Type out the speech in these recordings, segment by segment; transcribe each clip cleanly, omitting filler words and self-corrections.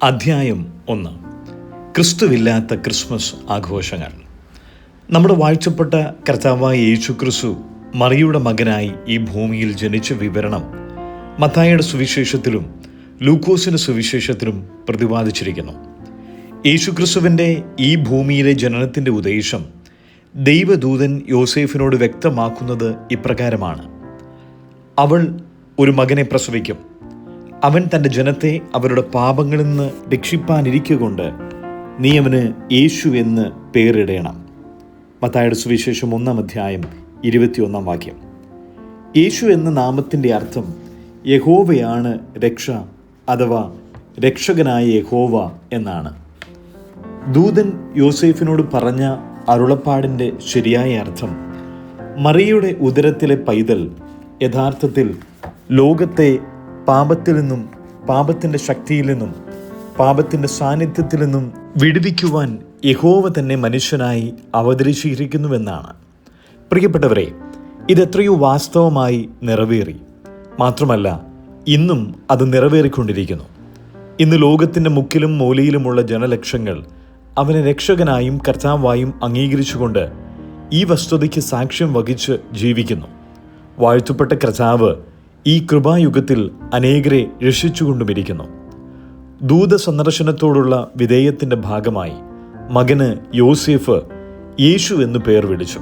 അധ്യായം 1. ക്രിസ്തുവില്ലാത്ത ക്രിസ്മസ് ആഘോഷങ്ങൾ. നമ്മുടെ വാഴ്ചപ്പെട്ട കർത്താവായ യേശു ക്രിസ്തു മറിയുടെ മകനായി ഈ ഭൂമിയിൽ ജനിച്ച വിവരണം മത്തായിയുടെ സുവിശേഷത്തിലും ലൂക്കോസിൻ്റെ സുവിശേഷത്തിലും പ്രതിപാദിച്ചിരിക്കുന്നു. യേശു ക്രിസ്തുവിൻ്റെ ഈ ഭൂമിയിലെ ജനനത്തിൻ്റെ ഉദ്ദേശം ദൈവദൂതൻ യോസേഫിനോട് വ്യക്തമാക്കുന്നത് ഇപ്രകാരമാണ്: അവൾ ഒരു മകനെ പ്രസവിക്കും, അവൻ തൻ്റെ ജനത്തെ അവരുടെ പാപങ്ങളിൽ നിന്ന് രക്ഷിപ്പാനിരിക്കുകൊണ്ട് നീ അവന് യേശു എന്ന് പേരിടേണം. മത്തായിയുടെ സുവിശേഷം 1 അധ്യായം 21 വാക്യം. യേശു എന്ന നാമത്തിൻ്റെ അർത്ഥം യഹോവയാണ് രക്ഷ അഥവാ രക്ഷകനായ യഹോവ എന്നാണ്. ദൂതൻ യോസേഫിനോട് പറഞ്ഞ അരുളപ്പാടിൻ്റെ ശരിയായ അർത്ഥം മറിയയുടെ ഉദരത്തിലെ പൈതൽ യഥാർത്ഥത്തിൽ ലോകത്തെ പാപത്തിൽ നിന്നും, പാപത്തിൻ്റെ ശക്തിയിൽ നിന്നും, പാപത്തിൻ്റെ സാന്നിധ്യത്തിൽ നിന്നും വിടുവിക്കുവാൻ യഹോവ തന്നെ മനുഷ്യനായി അവതരിച്ചിരിക്കുന്നുവെന്നാണ്. പ്രിയപ്പെട്ടവരെ, ഇതെത്രയോ വാസ്തവമായി നിറവേറി. മാത്രമല്ല, ഇന്നും അത് നിറവേറിക്കൊണ്ടിരിക്കുന്നു. ഇന്ന് ലോകത്തിൻ്റെ മുക്കിലും മൂലയിലുമുള്ള ജനലക്ഷങ്ങൾ അവനെ രക്ഷകനായും കർത്താവായും അംഗീകരിച്ചുകൊണ്ട് ഈ വസ്തുതയ്ക്ക് സാക്ഷ്യം വഹിച്ച് ജീവിക്കുന്നു. വാഴ്ത്തപ്പെട്ട കർത്താവ് ഈ കൃപായുഗത്തിൽ അനേകരെ രക്ഷിച്ചുകൊണ്ടുമിരിക്കുന്നു. ദൂത സന്ദർശനത്തോടുള്ള വിധേയത്തിൻ്റെ ഭാഗമായി മകന് യോസേഫ് യേശു എന്ന് പേർ വിളിച്ചു.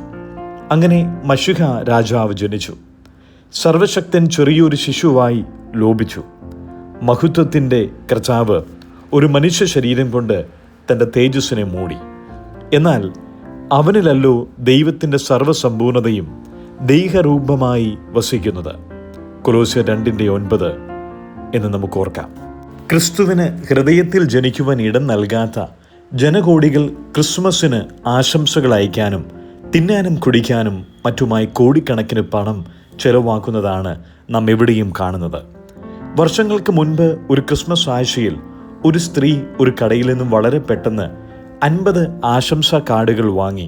അങ്ങനെ മശിഹ രാജാവ് ജനിച്ചു. സർവശക്തൻ ചെറിയൊരു ശിശുവായി ലോപിച്ചു. മഹത്വത്തിൻ്റെ കർത്താവ് ഒരു മനുഷ്യ ശരീരം കൊണ്ട് തൻ്റെ തേജസ്സിനെ മൂടി. എന്നാൽ അവനിലല്ലോ ദൈവത്തിൻ്റെ സർവ്വസമ്പൂർണതയും ദൈഹരൂപമായി വസിക്കുന്നത്. കൊലോസ്യർ 2:9 എന്ന് നമുക്ക് ഓർക്കാം. ക്രിസ്തുവിന് ഹൃദയത്തിൽ ജനിക്കുവാൻ ഇടം നൽകാത്ത ജനകോടികൾ ക്രിസ്മസിന് ആശംസകൾ അയക്കാനും തിന്നാനും കുടിക്കാനും മറ്റുമായി കോടിക്കണക്കിന് പണം ചെലവാക്കുന്നതാണ് നാം എവിടെയും കാണുന്നത്. വർഷങ്ങൾക്ക് മുൻപ് ഒരു ക്രിസ്മസ് ആഴ്ചയിൽ ഒരു സ്ത്രീ ഒരു കടയിൽ നിന്നും വളരെ പെട്ടെന്ന് 50 ആശംസാ കാർഡുകൾ വാങ്ങി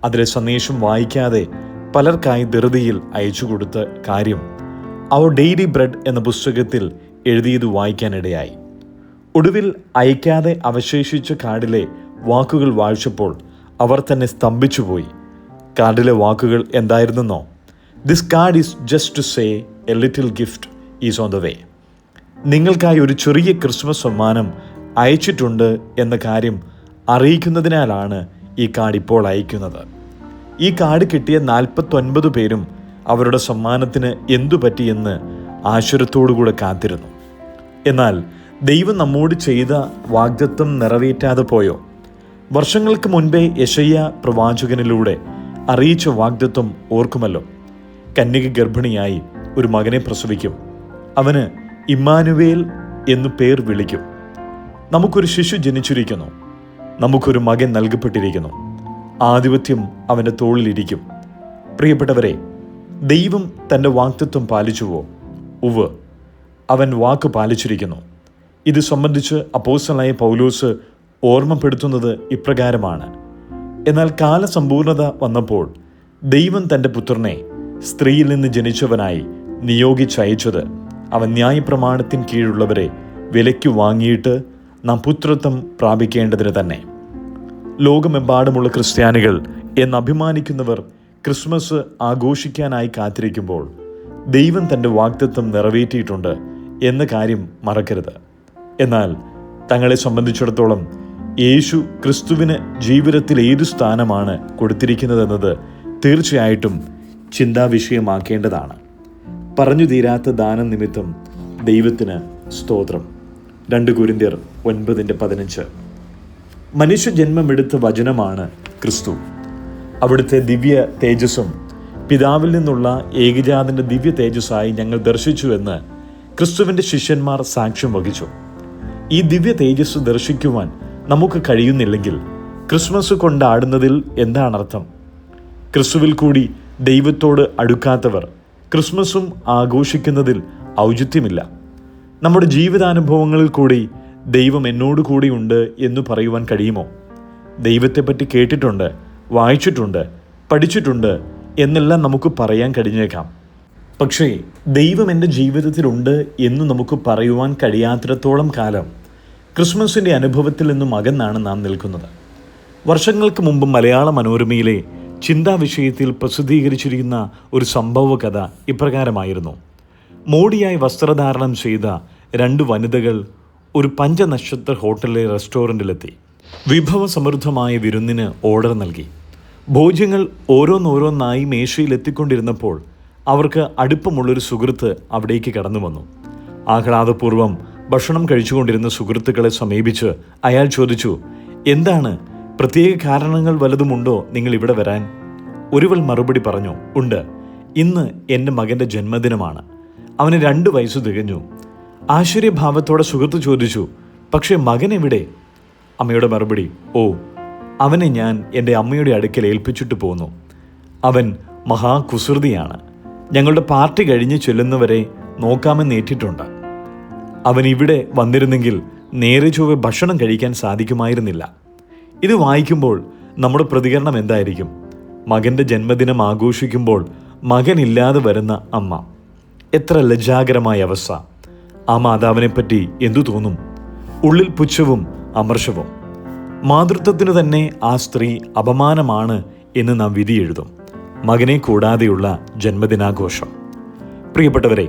അതിലെ സന്ദേശം വായിക്കാതെ പലർക്കായി ധൃതിയിൽ അയച്ചു കൊടുത്ത കാര്യം അവർ ഡെയിലി ബ്രെഡ് എന്ന പുസ്തകത്തിൽ എഴുതിയത് വായിക്കാനിടയായി. ഒടുവിൽ അയക്കാതെ അവശേഷിച്ച കാർഡിലെ വാക്കുകൾ വായിച്ചപ്പോൾ അവർ തന്നെ സ്തംഭിച്ചുപോയി. കാർഡിലെ വാക്കുകൾ എന്തായിരുന്നെന്നോ? This card is just to say a little gift is on the way. നിങ്ങൾക്കായി ഒരു ചെറിയ ക്രിസ്മസ് സമ്മാനം അയച്ചിട്ടുണ്ട് എന്ന കാര്യം അറിയിക്കുന്നതിനാലാണ് ഈ കാർഡ് ഇപ്പോൾ അയക്കുന്നത്. ഈ കാർഡ് കിട്ടിയ 49 പേരും അവരുടെ സമ്മാനത്തിന് എന്തു പറ്റിയെന്ന് ആശ്ചര്യത്തോടുകൂടെ കാത്തിരുന്നു. എന്നാൽ ദൈവം നമ്മോട് ചെയ്ത വാഗ്ദത്തം നിറവേറ്റാതെ പോയോ? വർഷങ്ങൾക്ക് മുൻപേ യെശയ്യാ പ്രവാചകനിലൂടെ അറിയിച്ച വാഗ്ദത്തം ഓർക്കുമല്ലോ. കന്യക ഗർഭിണിയായി ഒരു മകനെ പ്രസവിക്കും, അവന് ഇമ്മാനുവേൽ എന്നു പേർ വിളിക്കും. നമുക്കൊരു ശിശു ജനിച്ചിരിക്കുന്നു, നമുക്കൊരു മകൻ നൽകപ്പെട്ടിരിക്കുന്നു, ആധിപത്യം അവൻ്റെ തോളിലിരിക്കും. പ്രിയപ്പെട്ടവരെ, ദൈവം തൻ്റെ വാഗ്ദത്തം പാലിച്ചുവോ? ഉവ്വ്, അവൻ വാക്ക് പാലിച്ചിരിക്കുന്നു. ഇത് സംബന്ധിച്ച് അപ്പോസ്തലനായ പൗലോസ് ഓർമ്മപ്പെടുത്തുന്നത് ഇപ്രകാരമാണ്: എന്നാൽ കാലസമ്പൂർണത വന്നപ്പോൾ ദൈവം തൻ്റെ പുത്രനെ സ്ത്രീയിൽ നിന്ന് ജനിച്ചവനായി നിയോഗിച്ചയച്ചത് അവൻ ന്യായപ്രമാണത്തിന് കീഴുള്ളവരെ വിലയ്ക്ക് വാങ്ങിയിട്ട് നാം പുത്രത്വം പ്രാപിക്കേണ്ടതിന് തന്നെ. ലോകമെമ്പാടുമുള്ള ക്രിസ്ത്യാനികൾ എന്നഭിമാനിക്കുന്നവർ ക്രിസ്മസ് ആഘോഷിക്കാനായി കാത്തിരിക്കുമ്പോൾ ദൈവം തൻ്റെ വാഗ്ദത്തം നിറവേറ്റിയിട്ടുണ്ട് എന്ന കാര്യം മറക്കരുത്. എന്നാൽ തങ്ങളെ സംബന്ധിച്ചിടത്തോളം യേശു ക്രിസ്തുവിന് ജീവിതത്തിൽ ഏതു സ്ഥാനമാണ് കൊടുത്തിരിക്കുന്നതെന്നത് തീർച്ചയായിട്ടും ചിന്താവിഷയമാക്കേണ്ടതാണ്. പറഞ്ഞു തീരാത്ത ദാനം നിമിത്തം ദൈവത്തിന് സ്തോത്രം. 2 കൊരിന്ത്യർ 9:15. മനുഷ്യജന്മമെടുത്ത വചനമാണ് ക്രിസ്തു. അവിടുത്തെ ദിവ്യ തേജസ്സും പിതാവിൽ നിന്നുള്ള ഏകജാതൻ്റെ ദിവ്യ തേജസ്സായി ഞങ്ങൾ ദർശിച്ചുവെന്ന് ക്രിസ്തുവിൻ്റെ ശിഷ്യന്മാർ സാക്ഷ്യം വഹിച്ചു. ഈ ദിവ്യ തേജസ് ദർശിക്കുവാൻ നമുക്ക് കഴിയുന്നില്ലെങ്കിൽ ക്രിസ്മസ് കൊണ്ടാടുന്നതിൽ എന്താണർത്ഥം? ക്രിസ്തുവിൽ കൂടി ദൈവത്തോട് അടുക്കാത്തവർ ക്രിസ്മസും ആഘോഷിക്കുന്നതിൽ ഔചിത്യമില്ല. നമ്മുടെ ജീവിതാനുഭവങ്ങളിൽ കൂടി ദൈവം എന്നോട് കൂടിയുണ്ട് എന്ന് പറയുവാൻ കഴിയുമോ? ദൈവത്തെപ്പറ്റി കേട്ടിട്ടുണ്ട്, വായിച്ചിട്ടുണ്ട്, പഠിച്ചിട്ടുണ്ട് എന്നെല്ലാം നമുക്ക് പറയാൻ കഴിഞ്ഞേക്കാം. പക്ഷേ ദൈവം എൻ്റെ ജീവിതത്തിലുണ്ട് എന്ന് നമുക്ക് പറയുവാൻ കഴിയാത്തിടത്തോളം കാലം ക്രിസ്മസിൻ്റെ അനുഭവത്തിൽ നിന്നും അകന്നാണ് നാം നിൽക്കുന്നത്. വർഷങ്ങൾക്ക് മുമ്പ് മലയാള മനോരമയിലെ ചിന്താ വിഷയത്തിൽ പ്രസിദ്ധീകരിച്ചിരിക്കുന്ന ഒരു സംഭവ കഥ ഇപ്രകാരമായിരുന്നു. മോടിയായി വസ്ത്രധാരണം ചെയ്ത 2 വനിതകൾ ഒരു 5 നക്ഷത്ര ഹോട്ടലിലെ റെസ്റ്റോറൻറ്റിലെത്തി. വിഭവസമൃദ്ധമായ വിരുന്നിന് ഓർഡർ നൽകി. ഭോജ്യങ്ങൾ ഓരോന്നോരോന്നായി മേശയിലെത്തിക്കൊണ്ടിരുന്നപ്പോൾ അവർക്ക് അടുപ്പമുള്ളൊരു സുഹൃത്ത് അവിടേക്ക് കടന്നു വന്നു. ആഹ്ലാദപൂർവ്വം ഭക്ഷണം കഴിച്ചുകൊണ്ടിരുന്ന സുഹൃത്തുക്കളെ സമീപിച്ച് അയാൾ ചോദിച്ചു, എന്താണ്, പ്രത്യേക കാരണങ്ങൾ വല്ലതുമുണ്ടോ നിങ്ങൾ ഇവിടെ വരാൻ? ഒരുവൾ മറുപടി പറഞ്ഞു, ഉണ്ട്, ഇന്ന് എൻ്റെ മകൻ്റെ ജന്മദിനമാണ്. അവന് 2 വയസ്സ് തികഞ്ഞു. ആശ്ചര്യഭാവത്തോടെ സുഹൃത്ത് ചോദിച്ചു, പക്ഷേ മകൻ എവിടെ? അമ്മയുടെ മറുപടി, ഓ, അവനെ ഞാൻ എൻ്റെ അമ്മയുടെ അടുക്കൽ ഏൽപ്പിച്ചിട്ട് പോന്നു. അവൻ മഹാകുസൃതിയാണ്. ഞങ്ങളുടെ പാർട്ടി കഴിഞ്ഞ് ചെല്ലുന്നവരെ നോക്കാമെന്നേറ്റിട്ടുണ്ട്. അവൻ ഇവിടെ വന്നിരുന്നെങ്കിൽ നേരെ ചൊവ്വെ ഭക്ഷണം കഴിക്കാൻ സാധിക്കുമായിരുന്നില്ല. ഇത് വായിക്കുമ്പോൾ നമ്മുടെ പ്രതികരണം എന്തായിരിക്കും? മകൻ്റെ ജന്മദിനം ആഘോഷിക്കുമ്പോൾ മകനില്ലാതെ വരുന്ന അമ്മ. എത്ര ലജ്ജാകരമായ അവസ്ഥ! ആ മാതാവിനെപ്പറ്റി എന്തു തോന്നും? ഉള്ളിൽ പുച്ഛവും അമർഷവും. മാതൃത്വത്തിന് തന്നെ ആ സ്ത്രീ അപമാനമാണ് എന്ന് നാം വിധി എഴുതും. മകനെ കൂടാതെയുള്ള ജന്മദിനാഘോഷം. പ്രിയപ്പെട്ടവരെ,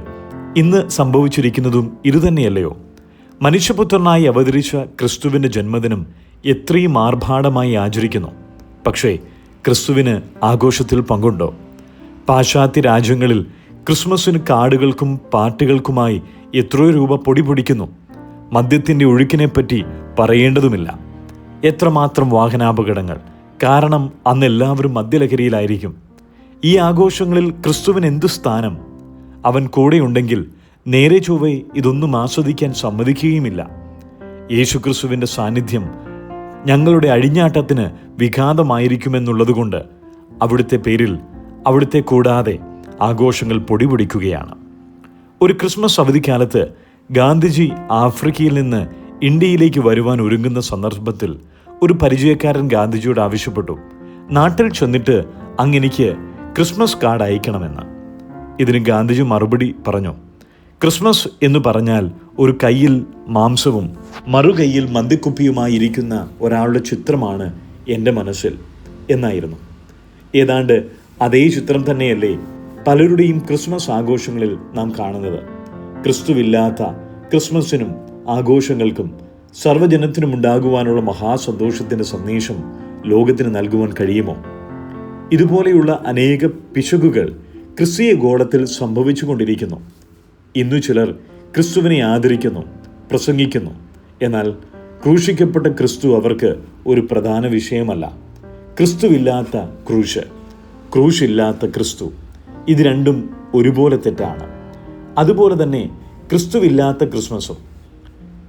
ഇന്ന് സംഭവിച്ചിരിക്കുന്നതും ഇതുതന്നെയല്ലയോ? മനുഷ്യപുത്രനായി അവതരിച്ച ക്രിസ്തുവിൻ്റെ ജന്മദിനം എത്രയും ആർഭാടമായി ആചരിക്കുന്നു. പക്ഷേ ക്രിസ്തുവിന് ആഘോഷത്തിൽ പങ്കുണ്ടോ? പാശ്ചാത്യ രാജ്യങ്ങളിൽ ക്രിസ്മസിന് കാർഡുകൾക്കും പാർട്ടികൾക്കുമായി എത്രയോ രൂപ പൊടിപൊടിക്കുന്നു. മദ്യത്തിൻ്റെ ഒഴുക്കിനെപ്പറ്റി പറയേണ്ടതുമില്ല. എത്രമാത്രം വാഹനാപകടങ്ങൾ! കാരണം അന്ന് എല്ലാവരും മദ്യലഹരിയിലായിരിക്കും. ഈ ആഘോഷങ്ങളിൽ ക്രിസ്തുവിന് എന്തു സ്ഥാനം? അവൻ കൂടെയുണ്ടെങ്കിൽ നേരെ ചൊവ്വേ ഇതൊന്നും ആസ്വദിക്കാൻ സമ്മതിക്കുകയുമില്ല. യേശുക്രിസ്തുവിൻ്റെ സാന്നിധ്യം ഞങ്ങളുടെ അഴിഞ്ഞാട്ടത്തിന് വിഘാതമായിരിക്കുമെന്നുള്ളതുകൊണ്ട് അവിടുത്തെ പേരിൽ, അവിടുത്തെ കൂടാതെ ആഘോഷങ്ങൾ പൊടിപൊടിക്കുകയാണ്. ഒരു ക്രിസ്മസ് അവധിക്കാലത്ത് ഗാന്ധിജി ആഫ്രിക്കയിൽ നിന്ന് ഇന്ത്യയിലേക്ക് വരുവാൻ ഒരുങ്ങുന്ന സന്ദർഭത്തിൽ ഒരു പരിചയക്കാരൻ ഗാന്ധിജിയോട് ആവശ്യപ്പെട്ടു, നാട്ടിൽ ചെന്നിട്ട് അങ്ങെനിക്ക് ക്രിസ്മസ് കാർഡ് അയക്കണമെന്ന്. ഇതിന് ഗാന്ധിജി മറുപടി പറഞ്ഞു, ക്രിസ്മസ് എന്ന് പറഞ്ഞാൽ ഒരു കയ്യിൽ മാംസവും മറുകൈയിൽ മദ്യക്കുപ്പിയുമായിരിക്കുന്ന ഒരാളുടെ ചിത്രമാണ് എൻ്റെ മനസ്സിൽ എന്നായിരുന്നു. ഏതാണ്ട് അതേ ചിത്രം തന്നെയല്ലേ പലരുടെയും ക്രിസ്മസ് ആഘോഷങ്ങളിൽ നാം കാണുന്നത്? ക്രിസ്തുവില്ലാത്ത ക്രിസ്മസിനും ആഘോഷങ്ങൾക്കും സർവ്വജനത്തിനും ഉണ്ടാകുവാനുള്ള മഹാസന്തോഷത്തിൻ്റെ സന്ദേശം ലോകത്തിന് നൽകുവാൻ കഴിയുമോ? ഇതുപോലെയുള്ള അനേക പിശകുകൾ ക്രിസ്തീയ ഗോളത്തിൽ സംഭവിച്ചു കൊണ്ടിരിക്കുന്നു. ഇന്നു ചിലർ ക്രിസ്തുവിനെ ആദരിക്കുന്നു, പ്രസംഗിക്കുന്നു. എന്നാൽ ക്രൂശിക്കപ്പെട്ട ക്രിസ്തു അവർക്ക് ഒരു പ്രധാന വിഷയമല്ല. ക്രിസ്തുവില്ലാത്ത ക്രൂശ്, ക്രൂശില്ലാത്ത ക്രിസ്തു, ഇത് രണ്ടും ഒരുപോലെ തെറ്റാണ്. അതുപോലെ തന്നെ ക്രിസ്തുവില്ലാത്ത ക്രിസ്മസും.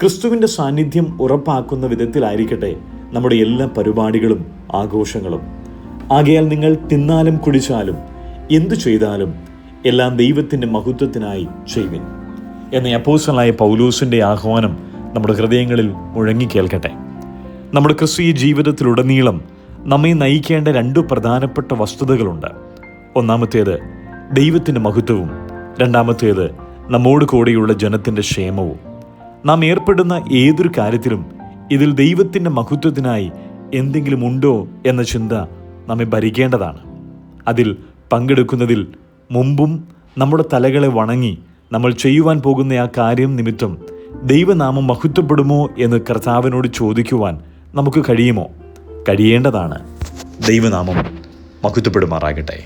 ക്രിസ്തുവിൻ്റെ സാന്നിധ്യം ഉറപ്പാക്കുന്ന വിധത്തിലായിരിക്കട്ടെ നമ്മുടെ എല്ലാ പരിപാടികളും ആഘോഷങ്ങളും. ആകയാൽ നിങ്ങൾ തിന്നാലും കുടിച്ചാലും എന്തു ചെയ്താലും എല്ലാം ദൈവത്തിൻ്റെ മഹത്വത്തിനായി ചെയ്യുവിൻ എന്ന അപ്പോസ്തലനായ പൗലോസിൻ്റെ ആഹ്വാനം നമ്മുടെ ഹൃദയങ്ങളിൽ മുഴങ്ങിക്കേൾക്കട്ടെ. നമ്മുടെ ക്രിസ്തീയ ജീവിതത്തിലുടനീളം നമ്മെ നയിക്കേണ്ട 2 പ്രധാനപ്പെട്ട വസ്തുതകളുണ്ട്. ഒന്നാമത്തേത് ദൈവത്തിൻ്റെ മഹത്വവും, രണ്ടാമത്തേത് നമ്മോട് കൂടെയുള്ള ജനത്തിൻ്റെ ക്ഷേമവും. നാം ഏർപ്പെടുന്ന ഏതൊരു കാര്യത്തിലും ഇതിൽ ദൈവത്തിൻ്റെ മഹത്വത്തിനായി എന്തെങ്കിലും ഉണ്ടോ എന്ന ചിന്ത നമ്മെ ഭരിക്കേണ്ടതാണ്. അതിൽ പങ്കെടുക്കുന്നതിൽ മുമ്പും നമ്മുടെ തലകളെ വണങ്ങി നമ്മൾ ചെയ്യുവാൻ പോകുന്ന ആ കാര്യം നിമിത്തം ദൈവനാമം മഹത്വപ്പെടുമോ എന്ന് കർത്താവിനോട് ചോദിക്കുവാൻ നമുക്ക് കഴിയുമോ? കഴിയേണ്ടതാണ്. ദൈവനാമം മഹത്വപ്പെടുമാറാകട്ടെ.